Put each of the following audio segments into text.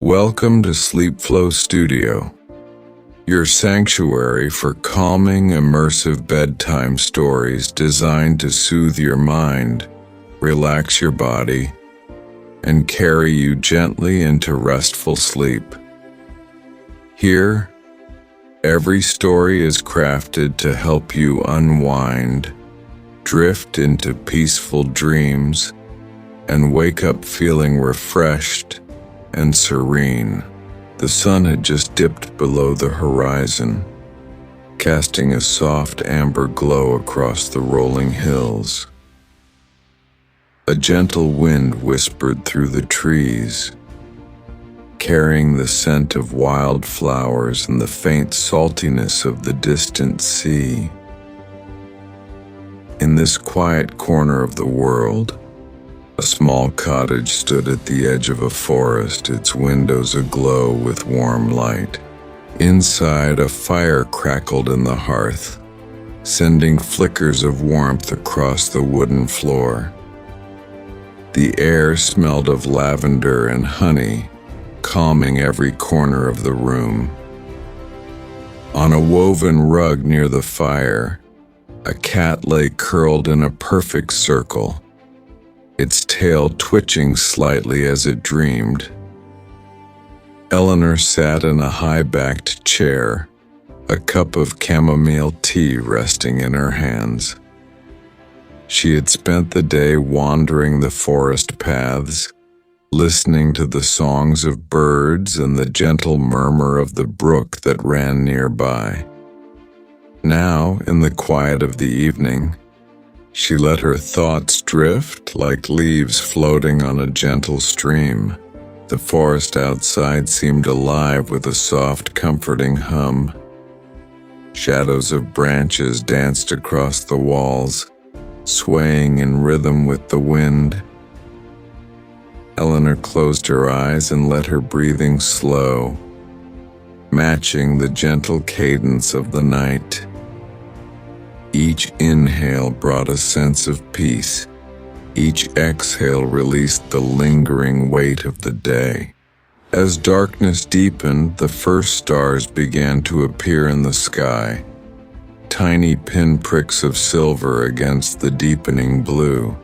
Welcome to Sleep Flow Studio, your sanctuary for calming, immersive bedtime stories designed to soothe your mind, relax your body, and carry you gently into restful sleep. Here, every story is crafted to help you unwind, drift into peaceful dreams, and wake up feeling refreshed and serene. The sun had just dipped below the horizon, casting a soft amber glow across the rolling hills. A gentle wind whispered through the trees, carrying the scent of wildflowers and the faint saltiness of the distant sea. In this quiet corner of the world, a small cottage stood at the edge of a forest, its windows aglow with warm light. Inside, a fire crackled in the hearth, sending flickers of warmth across the wooden floor. The air smelled of lavender and honey, calming every corner of the room. On a woven rug near the fire, a cat lay curled in a perfect circle, its tail twitching slightly as it dreamed. Eleanor sat in a high-backed chair, a cup of chamomile tea resting in her hands. She had spent the day wandering the forest paths, listening to the songs of birds and the gentle murmur of the brook that ran nearby. Now, in the quiet of the evening, she let her thoughts drift like leaves floating on a gentle stream. The forest outside seemed alive with a soft, comforting hum. Shadows of branches danced across the walls, swaying in rhythm with the wind. Eleanor closed her eyes and let her breathing slow, matching the gentle cadence of the night. Each inhale brought a sense of peace. Each exhale released the lingering weight of the day. As darkness deepened, the first stars began to appear in the sky, tiny pinpricks of silver against the deepening blue.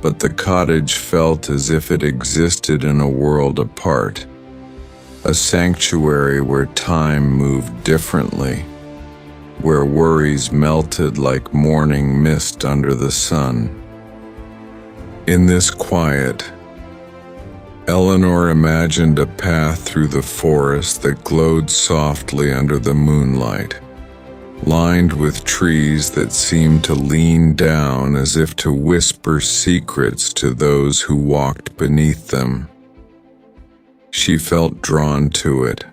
But the cottage felt as if it existed in a world apart, a sanctuary where time moved differently, where worries melted like morning mist under the sun. In this quiet, Eleanor imagined a path through the forest that glowed softly under the moonlight, lined with trees that seemed to lean down as if to whisper secrets to those who walked beneath them. She felt drawn to it,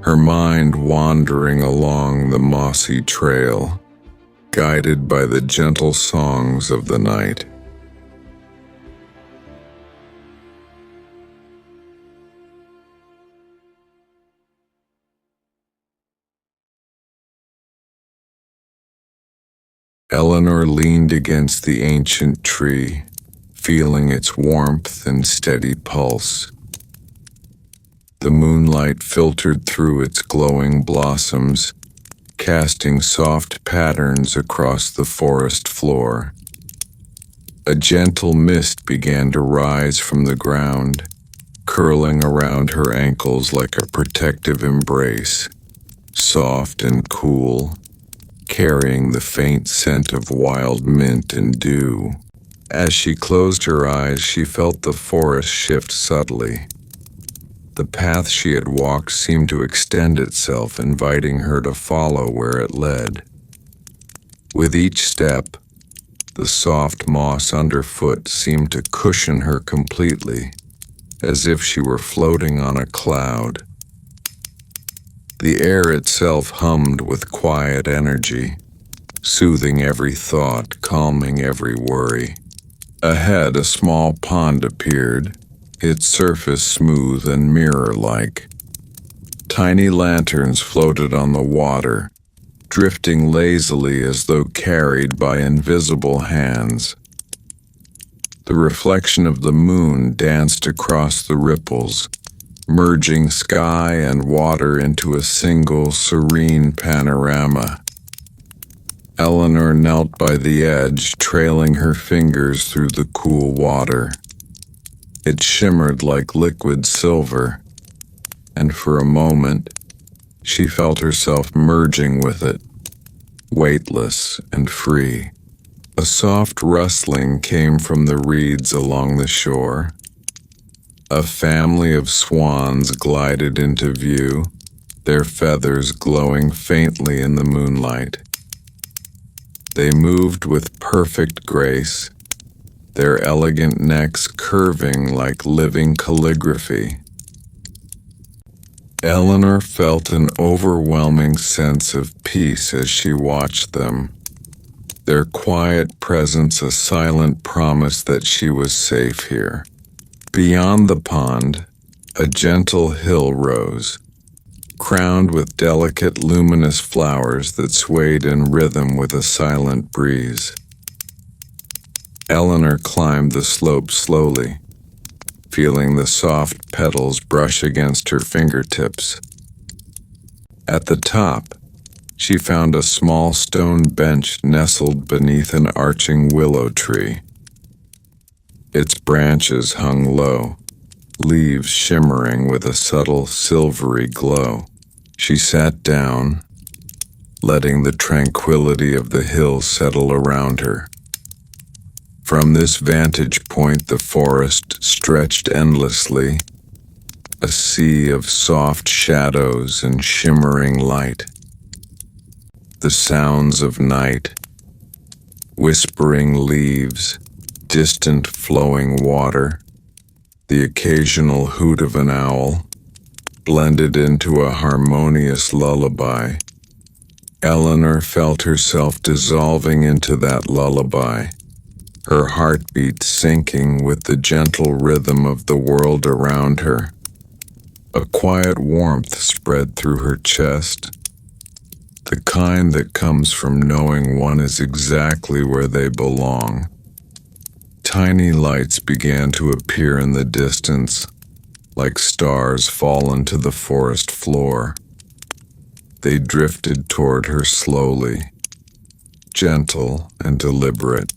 her mind wandering along the mossy trail, guided by the gentle songs of the night. Eleanor leaned against the ancient tree, feeling its warmth and steady pulse. The moonlight filtered through its glowing blossoms, casting soft patterns across the forest floor. A gentle mist began to rise from the ground, curling around her ankles like a protective embrace, soft and cool, carrying the faint scent of wild mint and dew. As she closed her eyes, she felt the forest shift subtly. The path she had walked seemed to extend itself, inviting her to follow where it led. With each step, the soft moss underfoot seemed to cushion her completely, as if she were floating on a cloud. The air itself hummed with quiet energy, soothing every thought, calming every worry. Ahead, a small pond appeared, its surface smooth and mirror-like. Tiny lanterns floated on the water, drifting lazily as though carried by invisible hands. The reflection of the moon danced across the ripples, merging sky and water into a single serene panorama. Eleanor knelt by the edge, trailing her fingers through the cool water. It shimmered like liquid silver, and for a moment, she felt herself merging with it, weightless and free. A soft rustling came from the reeds along the shore. A family of swans glided into view, their feathers glowing faintly in the moonlight. They moved with perfect grace, their elegant necks curving like living calligraphy. Eleanor felt an overwhelming sense of peace as she watched them, their quiet presence a silent promise that she was safe here. Beyond the pond, a gentle hill rose, crowned with delicate luminous flowers that swayed in rhythm with a silent breeze. Eleanor climbed the slope slowly, feeling the soft petals brush against her fingertips. At the top, she found a small stone bench nestled beneath an arching willow tree. Its branches hung low, leaves shimmering with a subtle silvery glow. She sat down, letting the tranquility of the hill settle around her. From this vantage point, the forest stretched endlessly, a sea of soft shadows and shimmering light. The sounds of night, whispering leaves, distant flowing water, the occasional hoot of an owl, blended into a harmonious lullaby. Eleanor felt herself dissolving into that lullaby, her heartbeat syncing with the gentle rhythm of the world around her. A quiet warmth spread through her chest, the kind that comes from knowing one is exactly where they belong. Tiny lights began to appear in the distance, like stars fallen to the forest floor. They drifted toward her slowly, gentle and deliberate.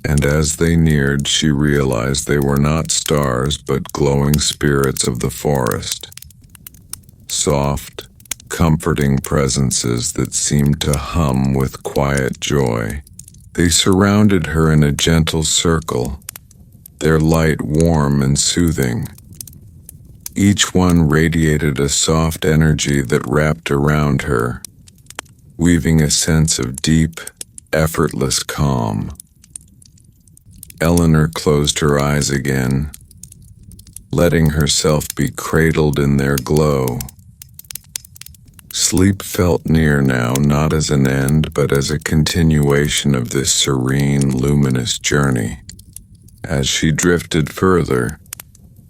And as they neared, she realized they were not stars but glowing spirits of the forest. Soft, comforting presences that seemed to hum with quiet joy. They surrounded her in a gentle circle, their light warm and soothing. Each one radiated a soft energy that wrapped around her, weaving a sense of deep, effortless calm. Eleanor closed her eyes again, letting herself be cradled in their glow. Sleep felt near now, not as an end, but as a continuation of this serene, luminous journey. As she drifted further,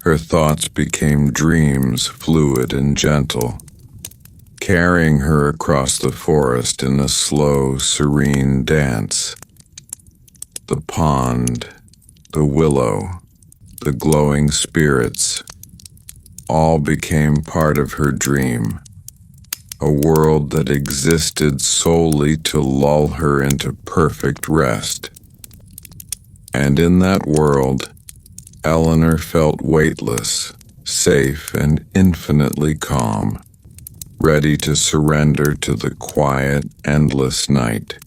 her thoughts became dreams, fluid and gentle, carrying her across the forest in a slow, serene dance. The pond, the willow, the glowing spirits, all became part of her dream. A world that existed solely to lull her into perfect rest. And in that world, Eleanor felt weightless, safe, and infinitely calm, ready to surrender to the quiet, endless night.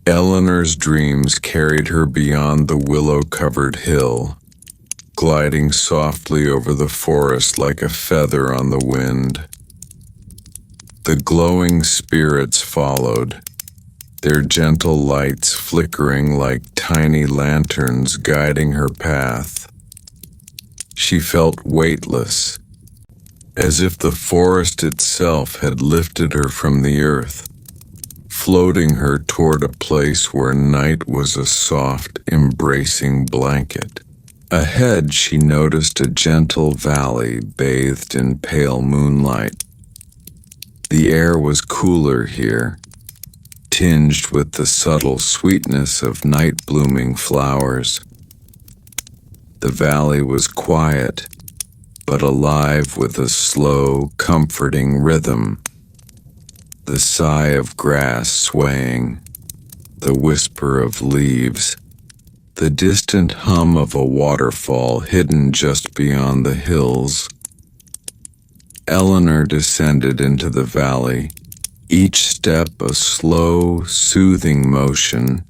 Eleanor's dreams carried her beyond the willow-covered hill, gliding softly over the forest like a feather on the wind. The glowing spirits followed, their gentle lights flickering like tiny lanterns guiding her path. She felt weightless, as if the forest itself had lifted her from the earth, floating her toward a place where night was a soft, embracing blanket. Ahead, she noticed a gentle valley bathed in pale moonlight. The air was cooler here, tinged with the subtle sweetness of night-blooming flowers. The valley was quiet, but alive with a slow, comforting rhythm. The sigh of grass swaying, the whisper of leaves, the distant hum of a waterfall hidden just beyond the hills. Eleanor descended into the valley, each step a slow, soothing motion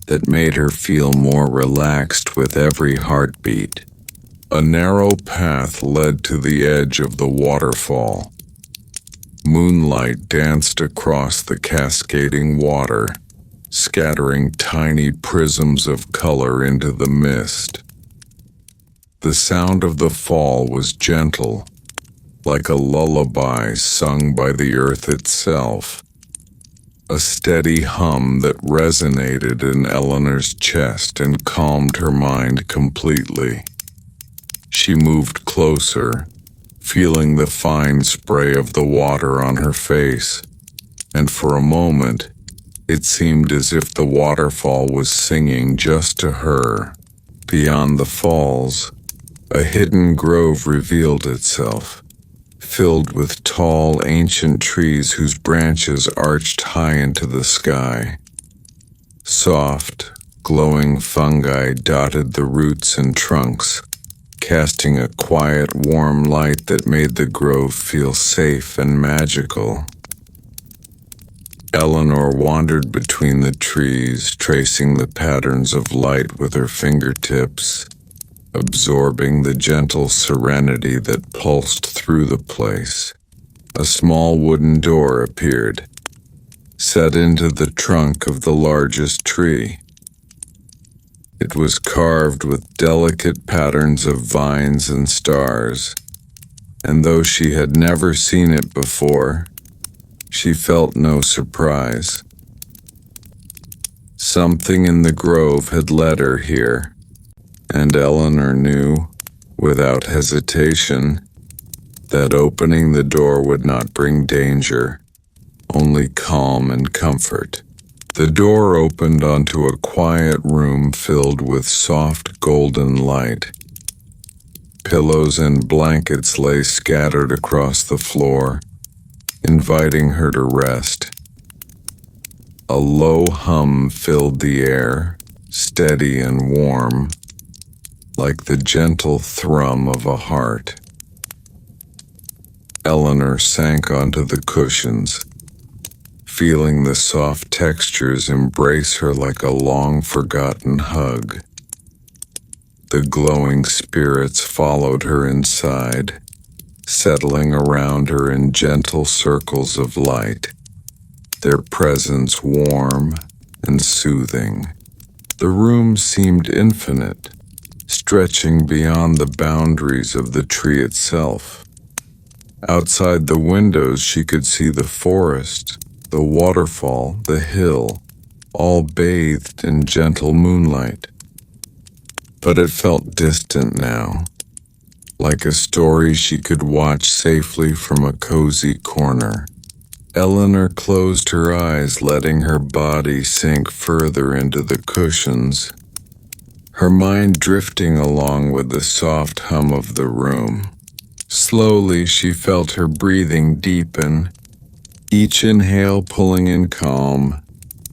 that made her feel more relaxed with every heartbeat. A narrow path led to the edge of the waterfall. Moonlight danced across the cascading water, scattering tiny prisms of color into the mist. The sound of the fall was gentle, like a lullaby sung by the earth itself, a steady hum that resonated in Eleanor's chest and calmed her mind completely. She moved closer, feeling the fine spray of the water on her face, and for a moment, it seemed as if the waterfall was singing just to her. Beyond the falls, a hidden grove revealed itself, filled with tall, ancient trees whose branches arched high into the sky. Soft, glowing fungi dotted the roots and trunks, casting a quiet, warm light that made the grove feel safe and magical. Eleanor wandered between the trees, tracing the patterns of light with her fingertips, absorbing the gentle serenity that pulsed through the place. A small wooden door appeared, set into the trunk of the largest tree. It was carved with delicate patterns of vines and stars, and though she had never seen it before, she felt no surprise. Something in the grove had led her here, and Eleanor knew, without hesitation, that opening the door would not bring danger, only calm and comfort. The door opened onto a quiet room filled with soft golden light. Pillows and blankets lay scattered across the floor, inviting her to rest. A low hum filled the air, steady and warm, like the gentle thrum of a heart. Eleanor sank onto the cushions, feeling the soft textures embrace her like a long-forgotten hug. The glowing spirits followed her inside, settling around her in gentle circles of light, their presence warm and soothing. The room seemed infinite, stretching beyond the boundaries of the tree itself. Outside the windows, she could see the forest, the waterfall, the hill, all bathed in gentle moonlight. But it felt distant now, like a story she could watch safely from a cozy corner. Eleanor closed her eyes, letting her body sink further into the cushions, her mind drifting along with the soft hum of the room. Slowly, she felt her breathing deepen, each inhale pulling in calm,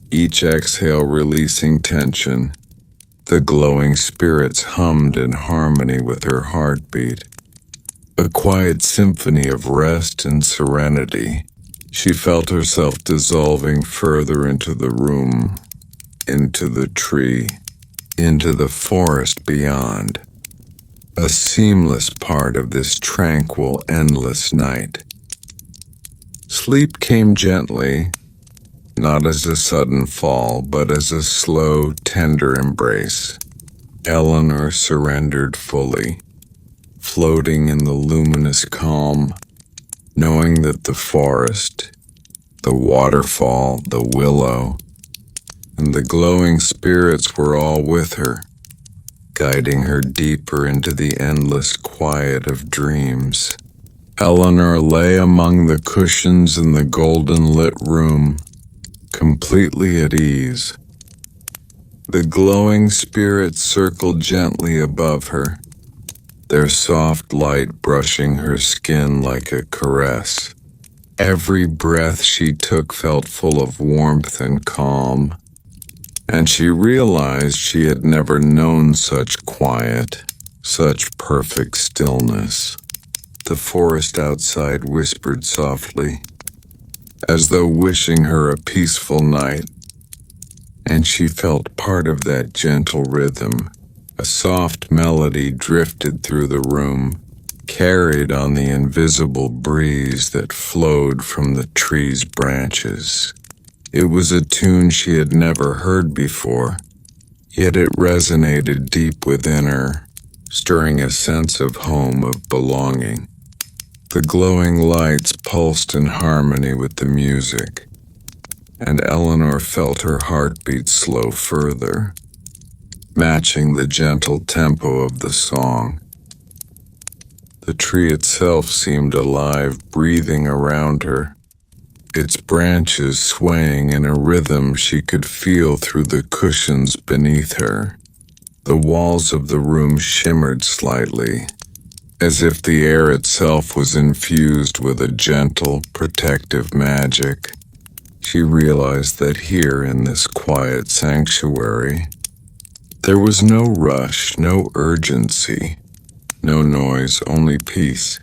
each exhale releasing tension. The glowing spirits hummed in harmony with her heartbeat, a quiet symphony of rest and serenity. She felt herself dissolving further into the room, into the tree, into the forest beyond, a seamless part of this tranquil, endless night. Sleep came gently, not as a sudden fall, but as a slow, tender embrace. Eleanor surrendered fully, floating in the luminous calm, knowing that the forest, the waterfall, the willow, and the glowing spirits were all with her, guiding her deeper into the endless quiet of dreams. Eleanor lay among the cushions in the golden-lit room, completely at ease. The glowing spirits circled gently above her, their soft light brushing her skin like a caress. Every breath she took felt full of warmth and calm, and she realized she had never known such quiet, such perfect stillness. The forest outside whispered softly, as though wishing her a peaceful night, and she felt part of that gentle rhythm. A soft melody drifted through the room, carried on the invisible breeze that flowed from the tree's branches. It was a tune she had never heard before, yet it resonated deep within her, stirring a sense of home, of belonging. The glowing lights pulsed in harmony with the music, and Eleanor felt her heartbeat slow further, matching the gentle tempo of the song. The tree itself seemed alive, breathing around her, its branches swaying in a rhythm she could feel through the cushions beneath her. The walls of the room shimmered slightly, as if the air itself was infused with a gentle, protective magic. She realized that here in this quiet sanctuary, there was no rush, no urgency, no noise, only peace.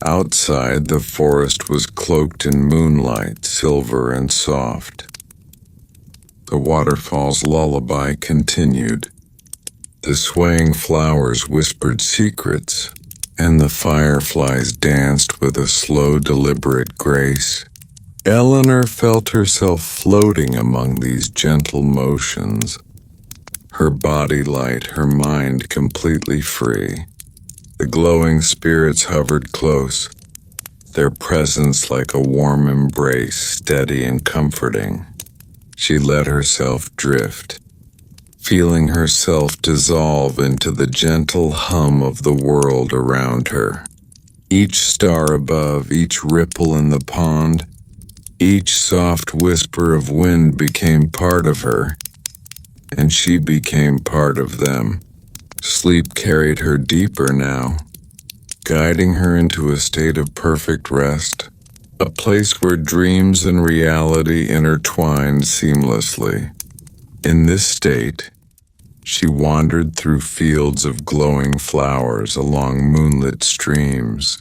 Outside, the forest was cloaked in moonlight, silver and soft. The waterfall's lullaby continued. The swaying flowers whispered secrets, and the fireflies danced with a slow, deliberate grace. Eleanor felt herself floating among these gentle motions, her body light, her mind completely free. The glowing spirits hovered close, their presence like a warm embrace, steady and comforting. She let herself drift, feeling herself dissolve into the gentle hum of the world around her. Each star above, each ripple in the pond, each soft whisper of wind became part of her, and she became part of them. Sleep carried her deeper now, guiding her into a state of perfect rest, a place where dreams and reality intertwined seamlessly. In this state, she wandered through fields of glowing flowers, along moonlit streams,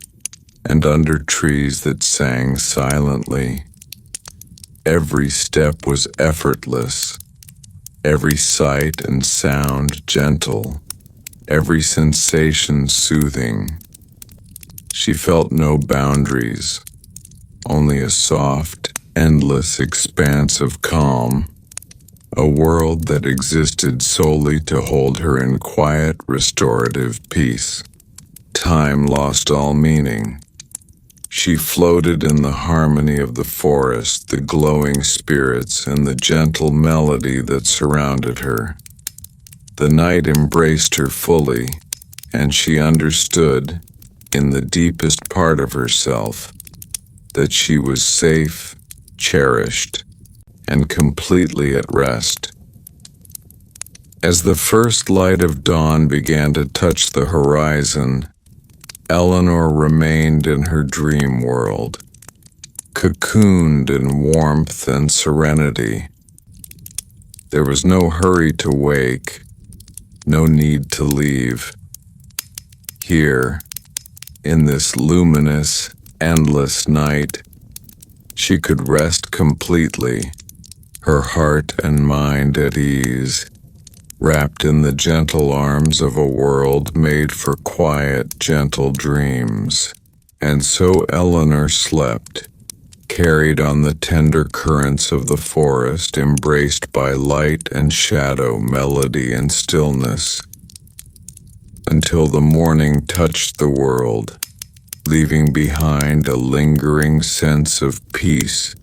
and under trees that sang silently. Every step was effortless, every sight and sound gentle, every sensation soothing. She felt no boundaries, only a soft, endless expanse of calm, a world that existed solely to hold her in quiet, restorative peace. Time lost all meaning. She floated in the harmony of the forest, the glowing spirits, and the gentle melody that surrounded her. The night embraced her fully, and she understood, in the deepest part of herself, that she was safe, cherished, and completely at rest. As the first light of dawn began to touch the horizon, Eleanor remained in her dream world, cocooned in warmth and serenity. There was no hurry to wake, no need to leave. Here, in this luminous, endless night, she could rest completely, her heart and mind at ease, wrapped in the gentle arms of a world made for quiet, gentle dreams. And so Eleanor slept, carried on the tender currents of the forest, embraced by light and shadow, melody and stillness, until the morning touched the world, leaving behind a lingering sense of peace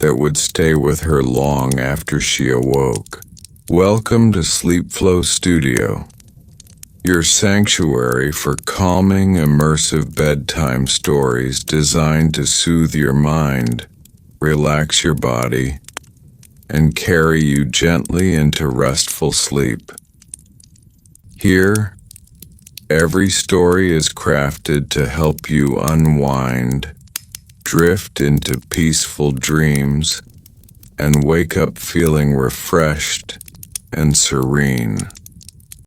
that would stay with her long after she awoke. Welcome to Sleep Flow Studio, your sanctuary for calming, immersive bedtime stories designed to soothe your mind, relax your body, and carry you gently into restful sleep. Here, Every story is crafted to help you unwind, drift into peaceful dreams, and wake up feeling refreshed and serene.